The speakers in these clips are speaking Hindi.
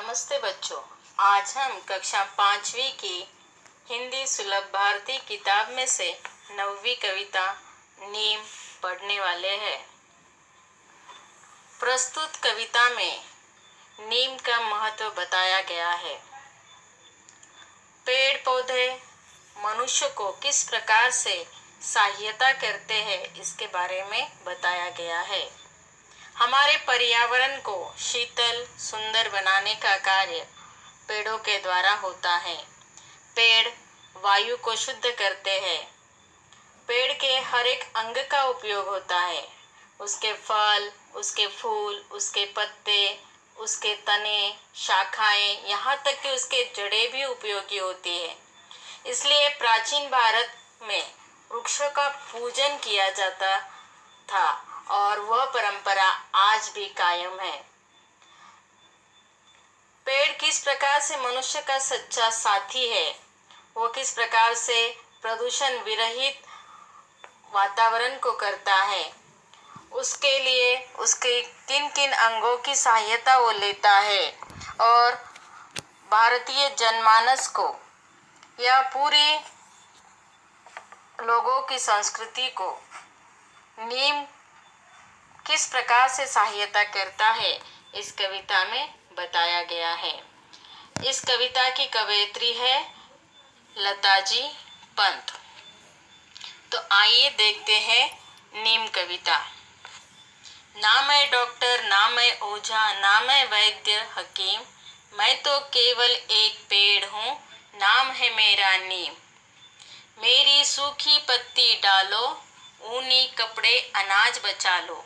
नमस्ते बच्चों। आज हम कक्षा 5वीं की हिंदी सुलभ भारती किताब में से 9वीं कविता नीम पढ़ने वाले हैं। प्रस्तुत कविता में नीम का महत्व बताया गया है। पेड़ पौधे मनुष्य को किस प्रकार से सहायता करते हैं इसके बारे में बताया गया है। हमारे पर्यावरण को शीतल सुंदर बनाने का कार्य पेड़ों के द्वारा होता है। पेड़ वायु को शुद्ध करते हैं। पेड़ के हर एक अंग का उपयोग होता है। उसके फल, उसके फूल, उसके पत्ते, उसके तने, शाखाएं, यहाँ तक कि उसके जड़ें भी उपयोगी होती है। इसलिए प्राचीन भारत में वृक्षों का पूजन किया जाता था और वह परंपरा आज भी कायम है। पेड़ किस प्रकार से मनुष्य का सच्चा साथी है, वो किस प्रकार से प्रदूषण विरहित वातावरण को करता है, उसके लिए उसके किन किन अंगों की सहायता वो लेता है और भारतीय जनमानस को या पूरी लोगों की संस्कृति को नीम किस प्रकार से सहायता करता है इस कविता में बताया गया है। इस कविता की कवयित्री है लताजी पंत। तो आइए देखते हैं नीम कविता। ना मैं डॉक्टर, ना मैं ओझा, ना मैं वैद्य हकीम, मैं तो केवल एक पेड़ हूँ, नाम है मेरा नीम। मेरी सूखी पत्ती डालो, ऊनी कपड़े अनाज बचा लो।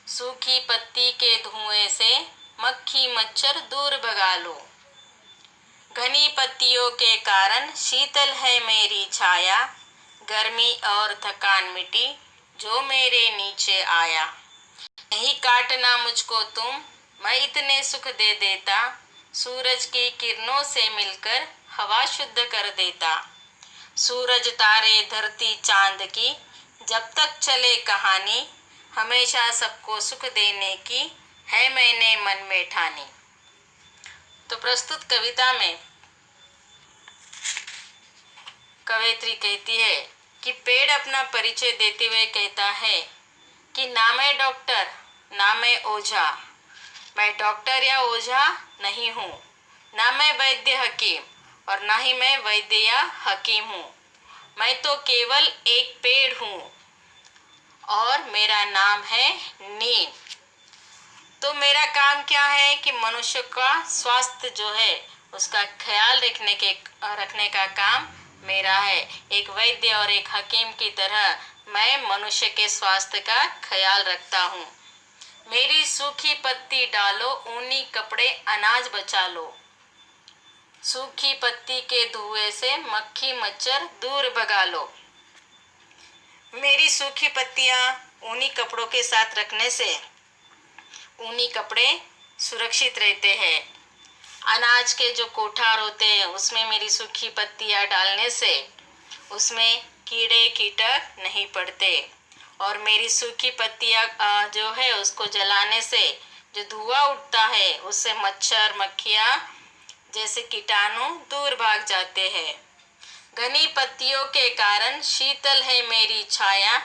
सूखी पत्ती के धुएं से मक्खी मच्छर दूर भगा लो। घनी पत्तियों के कारण शीतल है मेरी छाया, गर्मी और थकान मिटी जो मेरे नीचे आया। नहीं काटना मुझको तुम, मैं इतने सुख दे देता, सूरज की किरणों से मिलकर हवा शुद्ध कर देता। सूरज तारे धरती चांद की जब तक चले कहानी, हमेशा सबको सुख देने की है मैंने मन में ठानी। तो प्रस्तुत कविता में कवयित्री कहती है कि पेड़ अपना परिचय देते हुए कहता है कि ना मैं डॉक्टर, ना मैं ओझा, मैं डॉक्टर या ओझा नहीं हूँ, ना मैं वैद्य हकीम और ना ही मैं वैद्य या हकीम हूँ। मैं तो केवल एक पेड़ हूँ और मेरा नाम है नीम। तो मेरा काम क्या है कि मनुष्य का स्वास्थ्य जो है उसका ख्याल रखने का काम मेरा है। एक वैद्य और एक हकीम की तरह मैं मनुष्य के स्वास्थ्य का ख्याल रखता हूँ। मेरी सूखी पत्ती डालो, ऊनी कपड़े अनाज बचा लो। सूखी पत्ती के धुएं से मक्खी मच्छर दूर भगा लो। मेरी सूखी पत्तियां ऊनी कपड़ों के साथ रखने से ऊनी कपड़े सुरक्षित रहते हैं। अनाज के जो कोठार होते हैं उसमें मेरी सूखी पत्तियां डालने से उसमें कीड़े कीटक नहीं पड़ते और मेरी सूखी पत्तियां जो है उसको जलाने से जो धुआं उठता है उससे मच्छर मक्खियां जैसे कीटाणु दूर भाग जाते हैं। घनी पत्तियों के कारण शीतल है मेरी छाया,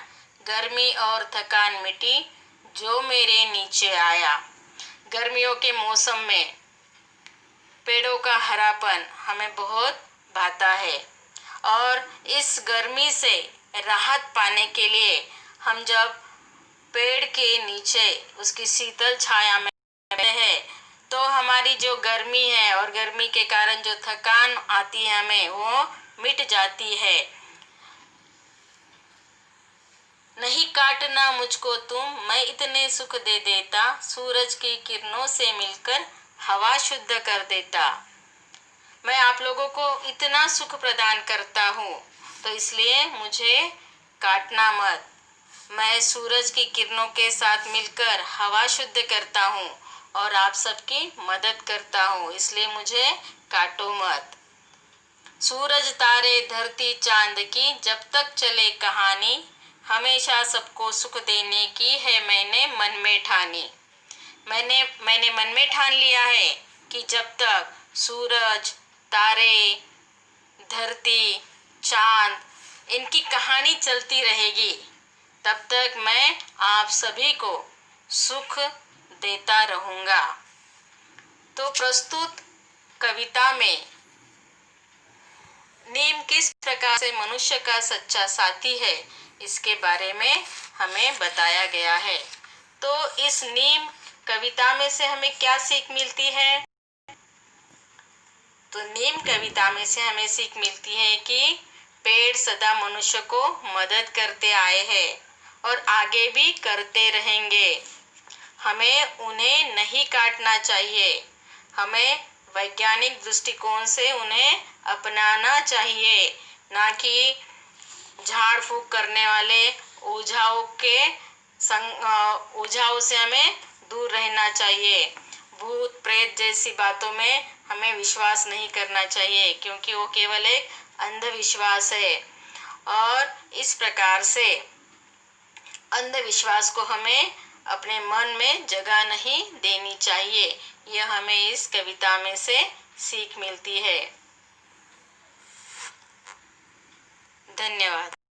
गर्मी और थकान मिटी जो मेरे नीचे आया। गर्मियों के मौसम में पेड़ों का हरापन हमें बहुत भाता है और इस गर्मी से राहत पाने के लिए हम जब पेड़ के नीचे उसकी शीतल छाया में है तो हमारी जो गर्मी है और गर्मी के कारण जो थकान आती है हमें वो मिट जाती है। नहीं काटना मुझको तुम, मैं इतने सुख दे देता, सूरज की किरणों से मिलकर हवा शुद्ध कर देता। मैं आप लोगों को इतना सुख प्रदान करता हूँ तो इसलिए मुझे काटना मत। मैं सूरज की किरणों के साथ मिलकर हवा शुद्ध करता हूँ और आप सबकी मदद करता हूँ, इसलिए मुझे काटो मत। सूरज तारे धरती चांद की जब तक चले कहानी, हमेशा सबको सुख देने की है मैंने मन में ठानी। मैंने मन में ठान लिया है कि जब तक सूरज, तारे, धरती, चांद इनकी कहानी चलती रहेगी तब तक मैं आप सभी को सुख देता रहूँगा। तो प्रस्तुत कविता में नीम किस प्रकार से मनुष्य का सच्चा साथी है इसके बारे में हमें बताया गया है। तो इस नीम कविता में से हमें क्या सीख मिलती है? तो नीम कविता में से हमें सीख मिलती है कि पेड़ सदा मनुष्य को मदद करते आए हैं और आगे भी करते रहेंगे। हमें उन्हें नहीं काटना चाहिए, हमें वैज्ञानिक दृष्टिकोण से उन्हें अपनाना चाहिए, ना कि झाड़ फूक करने वाले ओझाओं से हमें दूर रहना चाहिए। भूत प्रेत जैसी बातों में हमें विश्वास नहीं करना चाहिए क्योंकि वो केवल एक अंधविश्वास है और इस प्रकार से अंधविश्वास को हमें अपने मन में जगह नहीं देनी चाहिए। यह हमें इस कविता में से सीख मिलती है। धन्यवाद।